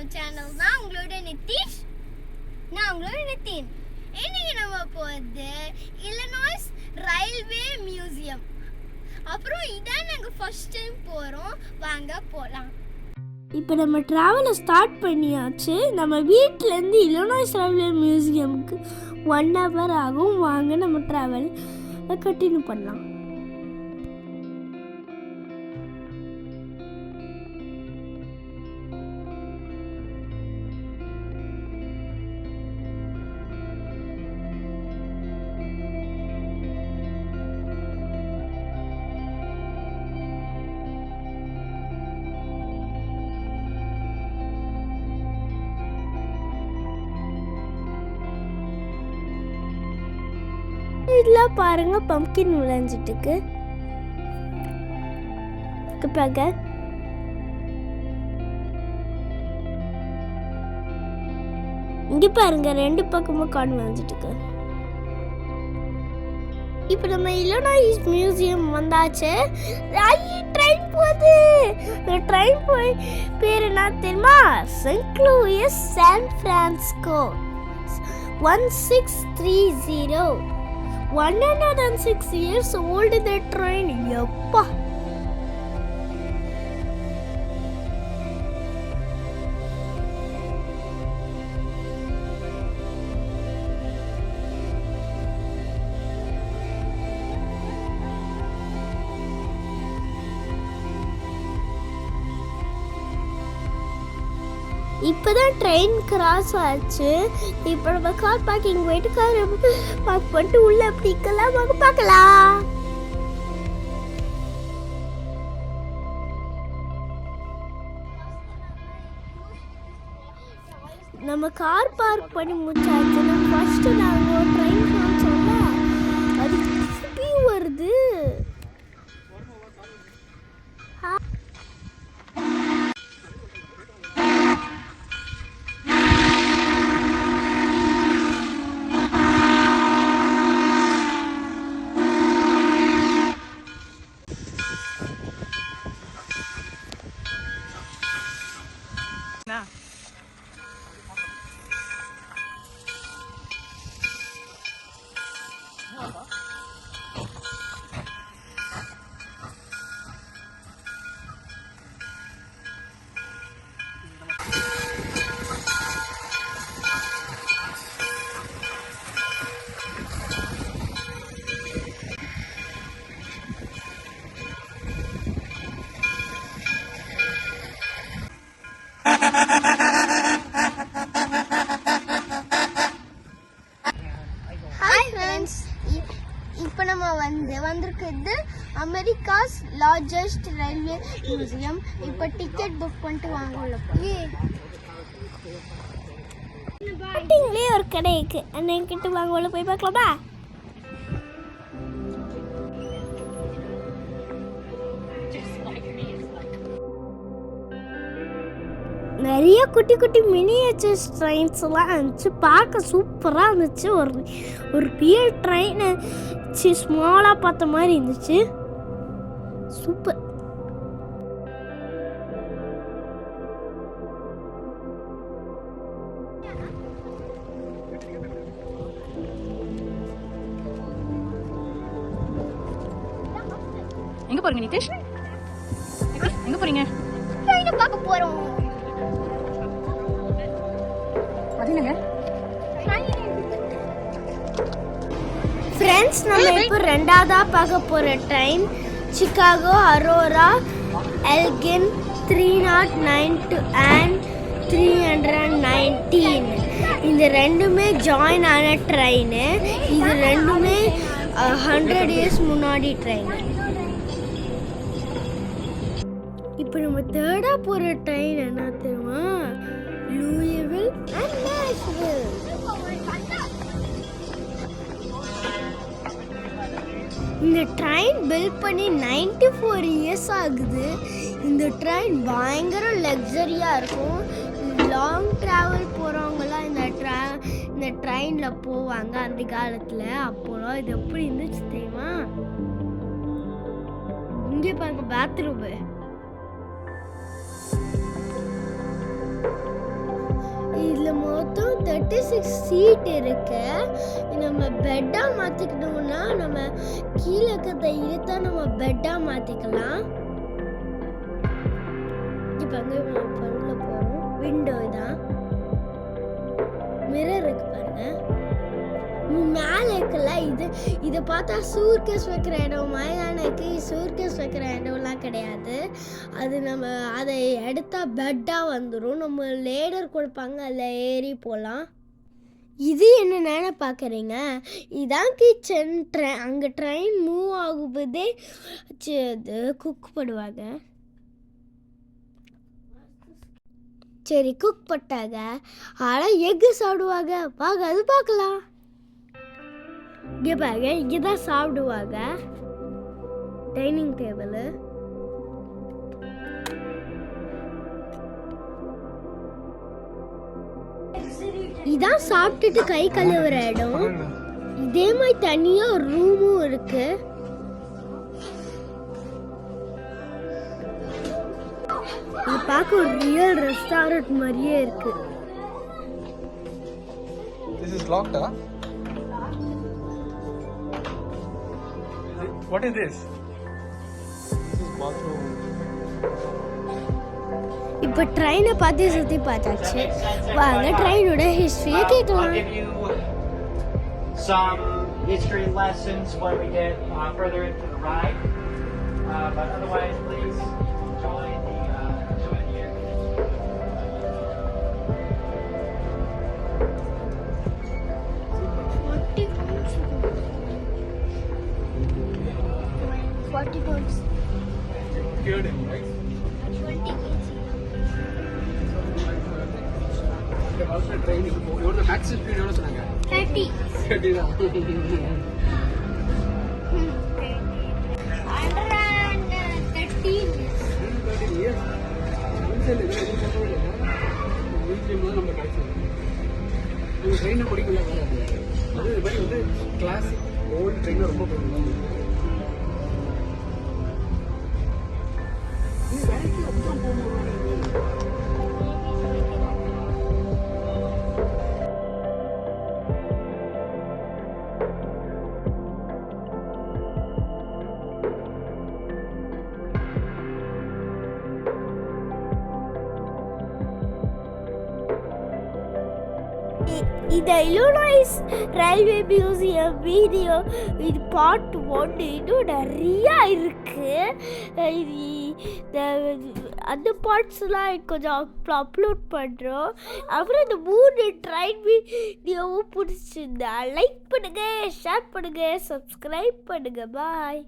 நம்ம சேனல் தான். உங்களோட நிதிஷ், நான் உங்களோட நிதின். இன்னைக்கு நம்ம போகிறது இல்லினாய்ஸ் ரயில்வே மியூசியம். அப்புறம் இதான் நாங்கள் ஃபர்ஸ்ட் டைம் போகிறோம். வாங்க போகலாம். இப்போ நம்ம ட்ராவலை ஸ்டார்ட் பண்ணியாச்சு. நம்ம வீட்டிலேருந்து இல்லினாய்ஸ் ரயில்வே மியூசியமுக்கு 1 hour ஆகும். வாங்க நம்ம ட்ராவல் கண்டினியூ பண்ணலாம். இதில் பாருங்க பம்ப்கின் விளைஞ்சிட்டுக்கு பாக்க. இங்க பாருங்க 2 பக்கமும் கார்ன் விளைஞ்சிட்டுக்கு. இப்போ நம்ம இல்லினாய்ஸ் மியூசியம் வந்தாச்சு. ட்ரெயின் போகுது. ட்ரெயின் போய் பேர் என்ன தெரியுமா? Saint Louis San Francisco 1630. 106 years old the train. Yappa. இப்போதான் ட்ரெயின் கிராஸ் ஆச்சு. இப்போ நம்ம கார் பார்க்கிங் போயிட்டு கார் பார்க் பண்ணிட்டு உள்ள அப்படிக்கலாம் வாங்க பார்க்கலாம். நம்ம கார் பார்க் பண்ணி முடிச்சாச்சு. ஃபர்ஸ்ட் நாங்கள் ட்ரெயின் சொன்ன அது திருப்பி வருது. இப்போ நம்ம வந்திருக்கிறது அமெரிக்காஸ் லார்ஜஸ்ட் ரயில்வே மியூசியம். இப்போ டிக்கெட் புக் பண்ணிட்டு வாங்க உள்ள போய். ஒரு கடை இருக்கு, அன்னைக்கிட்ட வாங்க உள்ள போய் பார்க்கலாமா? நிறைய குட்டி குட்டி மினியேச்சர் ட்ரெயின்ஸ் எல்லாம் இருந்துச்சு. பார்க்க சூப்பராக இருந்துச்சு. ஒரு ரியல் ட்ரெயின் ஸ்மாலாக பார்த்த மாதிரி இருந்துச்சு. சூப்பர். எங்க போறீங்க நிதிஷ்? எங்க போறீங்க? ட்ரெயினை பார்க்க போறோம். ஃப்ரெண்ட்ஸ், நம்ம இப்போ ரெண்டாவதா பார்க்க போற ட்ரெயின் சிகாகோ அரோரா எல்கின் 309 and 319. இந்த ரெண்டுமே ஜாயின் ஆன ட்ரெயின். இது ரெண்டுமே 100 years முன்னாடி ட்ரெயின். இப்போ நம்ம தேர்டா போற ட்ரெயின் என்ன தெரியுமா? லூயிவில் அண்ட் நேஷ்வில். இந்த ட்ரெயின் பில்ட் பண்ணி 94 years ஆகுது. இந்த ட்ரெயின் பயங்கர லக்ஸரியாக இருக்கும். லாங் ட்ராவல் போகிறவங்களாம் இந்த ட்ரெயினில் போவாங்க அந்த காலத்தில். அப்போலாம் இது எப்படி இருந்துச்சு தெரியுமா? இங்கே பாருங்க பாத்ரூமு. 36 சீட் இருக்கு. நம்ம பெட்டா மாத்திக்கணும்னா நம்ம கீழே இருக்கிறத இழுத்தா நம்ம பெட்டா மாத்திக்கலாம். இப்போ அங்கே உள்ள போறோம். விண்டோ தான், மிரர் இருக்கு பாருங்க. மேலே இருக்குல்ல, இதை பார்த்தா சூர்கேஸ் வைக்கிற இடம் மாதிரி தானே இருக்கு. சூர்கேஸ் வைக்கிற இடம்லாம் கிடையாது. அது நம்ம அதை எடுத்தா பெட்டாக வந்துடும். நம்ம லேடர் கொடுப்பாங்க, அதில் ஏறி போகலாம். இது என்னென்னு பார்க்குறீங்க, இதான் கிச்சன். அங்கே ட்ரெயின் மூவ் ஆகும்போதே குக் பண்ணுவாங்க. சரி, குக் பண்ணிட்டாங்க. ஆனால் எக்கு சாப்பிடுவாங்க. வாங்க அது பார்க்கலாம். இங்கே பாருங்க, இங்கே தான் சாப்பிடுவாங்க. Dining table. இதான் சாப்பிட்டுட்டு கை கழுவுற இடம். இதே மாதிரி தனியா ஒரு ரூமும் இருக்கு. இது பார்க்க ஒரு ரியல் ரெஸ்டாரண்ட் மாதிரியே இருக்கு. This is locked, huh? What is this? This is bathroom. இப்போ ட்ரெயினை பார்த்து சுற்றி பார்த்தாச்சு. வாங்க ட்ரெயினோட ஹிஸ்ட்ரியை கேட்கலாம். I'll give you some history lessons when we get further into the ride. But otherwise, please join the air conditioning. 40 pounds. Cured him, right? 20 kg. Also train is your the max speed எவ்வளவு சொன்னாங்க? 30. 30 தான். 113 years. நம்ம கிடைச்சது. இந்த ட்ரெயினை பிடிக்கல வராது. அது இது மாதிரி வந்து கிளாசிக் ஓல்டு ட்ரெயினை ரொம்ப பிடிக்கும். வேலைக்கு அப்படிதான் போகணும். இந்த இல்லினாய்ஸ் ரயில்வே மியூசியம் வீடியோ இது பார்ட் 1. இன்னும் நிறையா இருக்குது. அந்த பார்ட்ஸ்லாம் கொஞ்சம் அப்லோட் பண்ணுறோம். அப்புறம் இந்த 3 ட்ரெயின் வீடியோவும் பிடிச்சிருந்தா லைக் பண்ணுங்கள், ஷேர் பண்ணுங்கள், சப்ஸ்கிரைப் பண்ணுங்கள். பாய்.